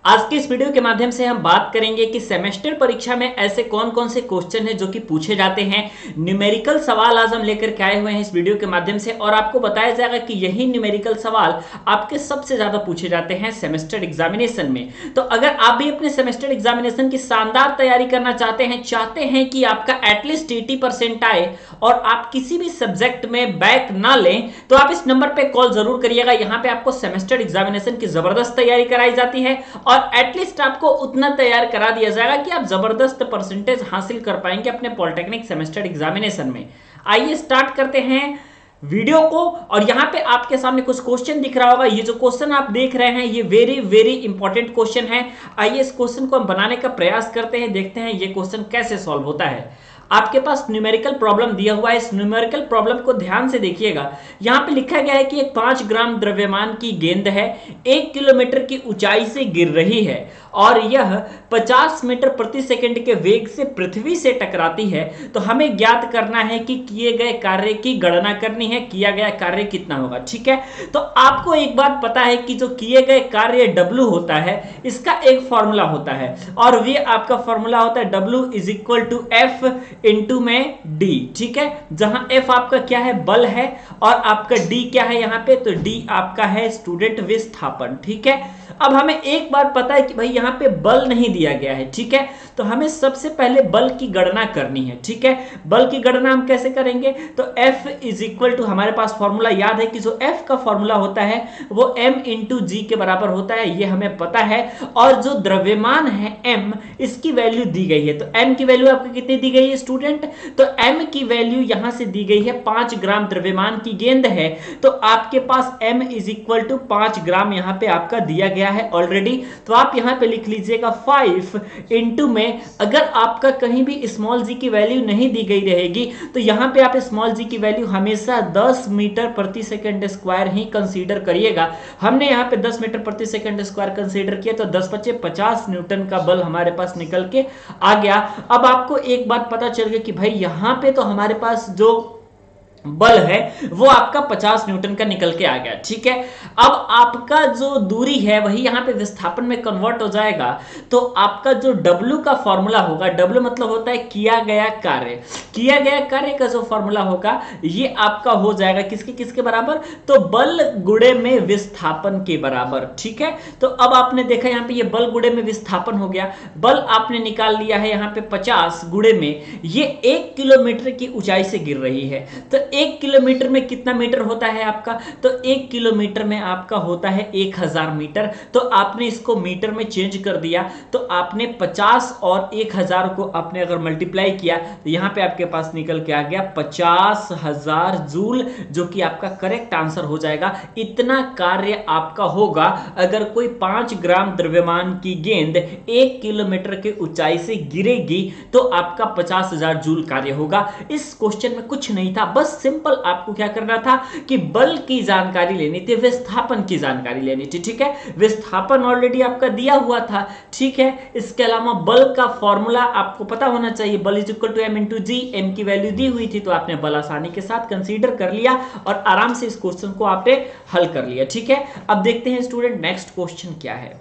आज के इस वीडियो के माध्यम से हम बात करेंगे कि सेमेस्टर परीक्षा में ऐसे कौन कौन से क्वेश्चन हैं जो कि पूछे जाते हैं। न्यूमेरिकल सवाल आज हम लेकर के आए हुए हैं इस वीडियो के माध्यम से और आपको बताया जाएगा कि यही न्यूमेरिकल सवाल आपके सबसे ज्यादा पूछे जाते हैं सेमेस्टर एग्जामिनेशन में। तो अगर आप भी अपने सेमेस्टर एग्जामिनेशन की शानदार तैयारी करना चाहते हैं कि आपका एटलीस्ट 80% आए और आप किसी भी सब्जेक्ट में बैक ना लें, तो आप इस नंबर पे कॉल जरूर करिएगा। यहां पे आपको सेमेस्टर एग्जामिनेशन की जबरदस्त तैयारी कराई जाती है और एटलीस्ट आपको उतना तैयार करा दिया जाएगा कि आप जबरदस्त परसेंटेज हासिल कर पाएंगे अपने पॉलिटेक्निक सेमेस्टर एग्जामिनेशन में। आइए स्टार्ट करते हैं वीडियो को। और यहां पे आपके सामने कुछ क्वेश्चन दिख रहा होगा। ये जो क्वेश्चन आप देख रहे हैं ये वेरी वेरी इंपॉर्टेंट क्वेश्चन है। आइए इस क्वेश्चन को हम बनाने का प्रयास करते हैं, देखते हैं ये क्वेश्चन कैसे सॉल्व होता है। आपके पास न्यूमेरिकल प्रॉब्लम दिया हुआ है। इस न्यूमेरिकल प्रॉब्लम को ध्यान से देखिएगा। यहां पे लिखा गया है कि एक 5 ग्राम द्रव्यमान की गेंद है, 1 किलोमीटर की ऊंचाई से गिर रही है और यह 50 मीटर प्रति सेकंड के वेग से पृथ्वी से टकराती है। तो हमें ज्ञात करना है कि किए गए कार्य की गणना करनी है, किया गया कार्य कितना होगा। ठीक है, तो आपको एक बात पता है कि जो किए गए कार्य W होता है इसका एक फॉर्मूला होता है और वे आपका फॉर्मूला होता है W is equal to F into में D। ठीक है, जहां F आपका क्या है, बल है, और आपका D क्या है यहां पे, तो D आपका है स्टूडेंट विस्थापन। ठीक है, अब हमें एक बात पता है कि भाई यहां पे बल नहीं दिया गया है। ठीक है, तो हमें सबसे पहले बल की गणना करनी है। ठीक है, बल की गणना हम कैसे करेंगे, तो F इज इक्वल टू, हमारे पास फॉर्मूला याद है कि जो F का फॉर्मूला होता है वो M इंटू G के बराबर होता है, ये हमें पता है। और जो द्रव्यमान है M, इसकी वैल्यू दी गई है। तो M की वैल्यू आपको कितनी दी गई है स्टूडेंट, तो M की वैल्यू यहां से दी गई है 5 ग्राम द्रव्यमान की गेंद है, तो आपके पास M इज इक्वल टू 5 ग्राम यहां पे आपका दिया गया है ऑलरेडी। तो आप यहां पे लिख लीजिएगा 5 इंटू में, अगर आपका कहीं भी स्मॉल जी की वैल्यू नहीं दी गई रहेगी तो यहां पे आप स्मॉल जी की वैल्यू हमेशा 10 मीटर प्रति सेकंड स्क्वायर ही कंसीडर करिएगा। हमने यहां पे 10 मीटर प्रति सेकंड स्क्वायर कंसीडर किया तो 10 × 50 न्यूटन का बल हमारे पास निकल के आ गया। अब आपको एक बात पता चल गई कि भाई यहां पे तो हमारे पास जो बल है वो आपका 50 न्यूटन का निकल के आ गया। ठीक है, अब आपका जो दूरी है वही यहां पे विस्थापन में कन्वर्ट हो जाएगा। तो आपका जो W का फॉर्मूला होगा, W मतलब होता है किया गया कार्य, किया गया कार्य का जो फॉर्मूला होगा ये आपका हो जाएगा किसके किसके बराबर, तो बल गुणे में विस्थापन के बराबर। ठीक है, तो अब आपने देखा यहां पे ये बल गुणे में विस्थापन हो गया। बल आपने निकाल लिया है यहां पे 50 गुणे में, ये 1 किलोमीटर की ऊंचाई से गिर रही है। तो 1 किलोमीटर में कितना मीटर होता है आपका, तो 1 किलोमीटर में आपका होता है 1000 मीटर। तो आपने इसको मीटर में चेंज कर दिया, तो आपने 50 और 1000 को आपने अगर मल्टीप्लाई किया तो यहां पे आपके पास निकल के आ गया 50,000 जूल, जो कि आपका करेक्ट आंसर हो जाएगा। इतना कार्य आपका होगा अगर कोई 5 ग्राम द्रव्यमान की गेंद 1 किलोमीटर के ऊंचाई से गिरेगी तो आपका 50,000 जूल कार्य होगा। इस क्वेश्चन में कुछ नहीं था, बस सिंपल आपको क्या करना था कि बल की जानकारी लेनी थी, विस्थापन की जानकारी लेनी थी। ठीक है, विस्थापन ऑलरेडी आपका दिया हुआ था। ठीक है, इसके अलावा बल का फॉर्मूला आपको पता होना चाहिए, बल is equal to M into G। M की वैल्यू दी हुई थी तो आपने बल आसानी के साथ कंसीडर कर लिया और आराम से इस क्वेश्चन को आपने हल कर लिया। ठीक है, अब देखते हैं स्टूडेंट नेक्स्ट क्वेश्चन क्या है।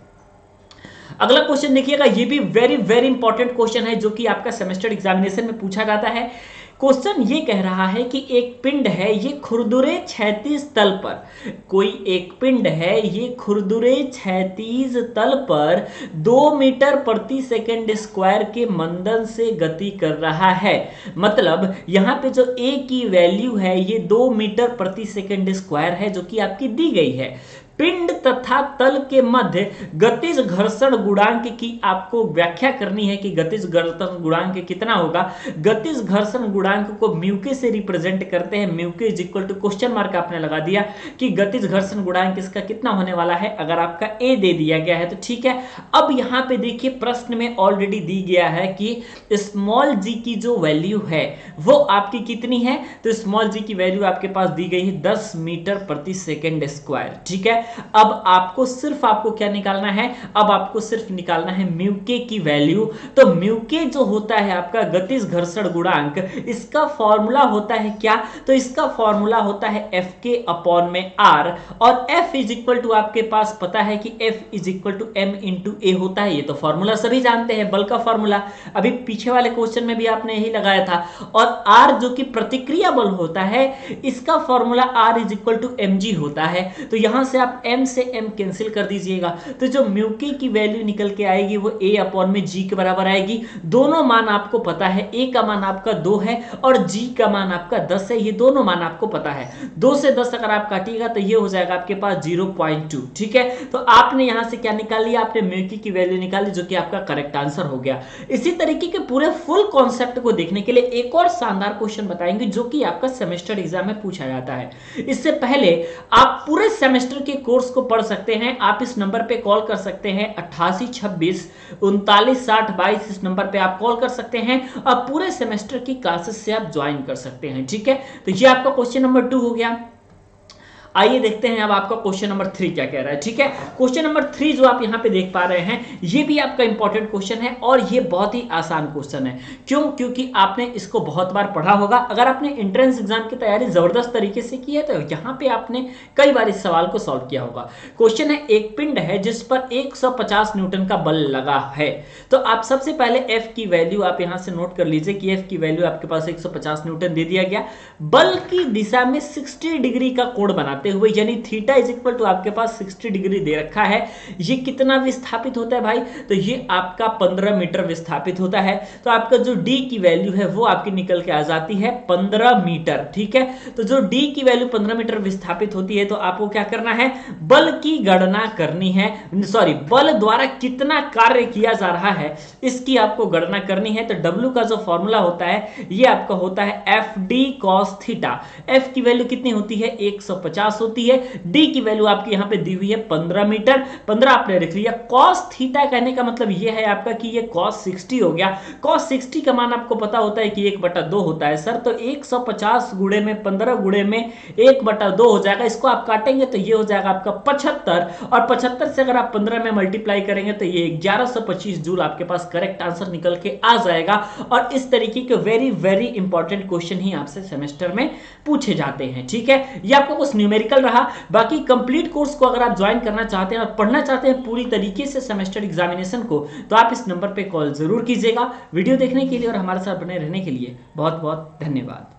अगला क्वेश्चन देखिएगा, ये भी वेरी वेरी इंपॉर्टेंट क्वेश्चन है जो कि आपका सेमेस्टर एग्जामिनेशन में पूछा जाता है। क्वेश्चन ये कह रहा है कि एक पिंड है, ये खुरदुरे क्षैतिज तल पर, कोई एक पिंड है ये खुरदुरे क्षैतिज तल पर 2 मीटर प्रति सेकंड स्क्वायर के मंदन से गति कर रहा है। मतलब यहां पे जो A की वैल्यू है ये 2 मीटर प्रति सेकंड स्क्वायर है जो कि आपकी दी गई है। पिंड तथा तल के मध्य गतिज घर्षण गुणांक की आपको व्याख्या करनी है कि गतिज घर्षण गुणांक कितना होगा। गतिज घर्षण गुणांक को म्यू के से रिप्रेजेंट करते हैं। Mu K is equal to question mark आपने लगा दिया कि गतिज घर्षण गुणांक इसका कितना होने वाला है। अगर आपका ए दे दिया गया है तो ठीक है। अब यहां पे देखिए प्रश्न में ऑलरेडी दी गया है कि स्मॉल जी की जो वैल्यू है वो आपकी कितनी है, तो स्मॉल जी की वैल्यू आपके पास दी गई है 10 मीटर प्रति सेकेंड स्क्वायर। ठीक है, अब आपको क्या निकालना है, अब आपको सिर्फ निकालना है म्यू के की वैल्यू। तो म्यू के जो होता है आपका गतिज घर्षण गुणांक, इसका फॉर्मूला होता है क्या, तो इसका फॉर्मूला होता है एफ के अपॉन में आर, और एफ इज इक्वल टू आपके पास पता है कि F is equal to M into A होता है। ये तो फॉर्मूला सभी जानते हैं, बल का फॉर्मूला, अभी पीछे वाले क्वेश्चन में भी आपने यही लगाया था। और आर जो कि प्रतिक्रिया बल होता है, इसका formula R is equal to M G होता है। तो यहां से आप एम से एम कैंसिल कर दीजिएगा, तो जो म्यू के की वैल्यू निकल के आएगी वो ए अपॉन में जी के बराबर आएगी। दोनों मान आपको पता है, ए का मान आपका 2 है और जी का मान आपका 10 है, ये दोनों मान आपको पता है। 2 से 10 अगर आप काटिएगा तो ये हो जाएगा आपके पास 0.2, ठीक है। तो आपने यहां से क्या निकाल लिया, आपने म्यू के की वैल्यू निकाली, जो कि आपका करेक्ट आंसर हो गया। इसी तरीके के पूरे फुल कॉन्सेप्ट को देखने के लिए एक और शानदार क्वेश्चन बताएंगे, जो कि आपका सेमेस्टर एग्जाम में पूछा जाता है। इससे पहले आप पूरे सेमेस्टर के कोर्स को पढ़ सकते हैं। आप इस नंबर पे कॉल कर सकते हैं 8826 39 60 22, इस नंबर पे आप कॉल कर सकते हैं और पूरे सेमेस्टर की क्लासेस से आप ज्वाइन कर सकते हैं, ठीक है। तो ये आपका क्वेश्चन नंबर 2 हो गया। आइए देखते हैं अब आपका क्वेश्चन नंबर 3 क्या कह रहा है, ठीक है। क्वेश्चन नंबर 3 जो आप यहां पे देख पा रहे हैं, ये भी आपका इंपॉर्टेंट क्वेश्चन है और ये बहुत ही आसान क्वेश्चन है। क्यों? क्योंकि आपने इसको बहुत बार पढ़ा होगा। अगर आपने एंट्रेंस एग्जाम की तैयारी जबरदस्त तरीके से की है तो यहां पे आपने कई बार इस सवाल को सॉल्व किया होगा। क्वेश्चन है, एक पिंड है जिस पर 150 न्यूटन का बल लगा है। तो आप सबसे पहले एफ की वैल्यू आप यहां से नोट कर लीजिए कि एफ की वैल्यू आपके पास 150 न्यूटन दे दिया गया। बल की दिशा में 60 डिग्री का कोण बनाते हुए, यानी थीटा इज इक्वल टू आपके पास 60 डिग्री दे रखा है। ये कितना विस्थापित होता है भाई, तो ये आपका 15 मीटर विस्थापित होता है। तो आपका जो डी की वैल्यू है वो आपकी निकल के आ जाती है 15 मीटर, ठीक है। तो जो डी की वैल्यू 15 मीटर विस्थापित होती है, तो आपको क्या करना है, बल की गणना करनी है, सॉरी बल द्वारा कितना कार्य किया जा रहा है इसकी आपको गणना करनी है। तो डब्ल्यू का जो फॉर्मूला होता है ये आपका होता है F D cos theta. F की वैल्यू कितनी होती है, 150 होती है। डी की वैल्यू आपकी यहां पे दी हुई है 15 मीटर, 15 आपने लिख लिया। कॉस थीटा कहने का मतलब ये है आपका कि ये कॉस 60 हो गया। कॉस 60 का मान आपको पता होता है कि 1/2 होता है सर, तो 150 गुणे में 15 गुणे में 1/2 हो जाएगा। इसको आप काटेंगे तो ये हो जाएगा आपका 75, और 75 से अगर आप 15 में मल्टीप्लाई करेंगे तो ये 1125 जूल आपके पास करेक्ट आंसर निकल के आ जाएगा। और इस तरीके के वेरी वेरी इंपॉर्टेंट क्वेश्चन ही आपसे सेमेस्टर में पूछे जाते हैं, ठीक है। ये आपका कुछ न्यूमेरिकल रहा। बाकी कंप्लीट कोर्स को अगर आप ज्वाइन करना चाहते हैं और पढ़ना चाहते हैं पूरी तरीके से सेमेस्टर एग्जामिनेशन को, तो आप इस नंबर पे कॉल जरूर कीजिएगा। वीडियो देखने के लिए और हमारे साथ बने रहने के लिए बहुत बहुत धन्यवाद।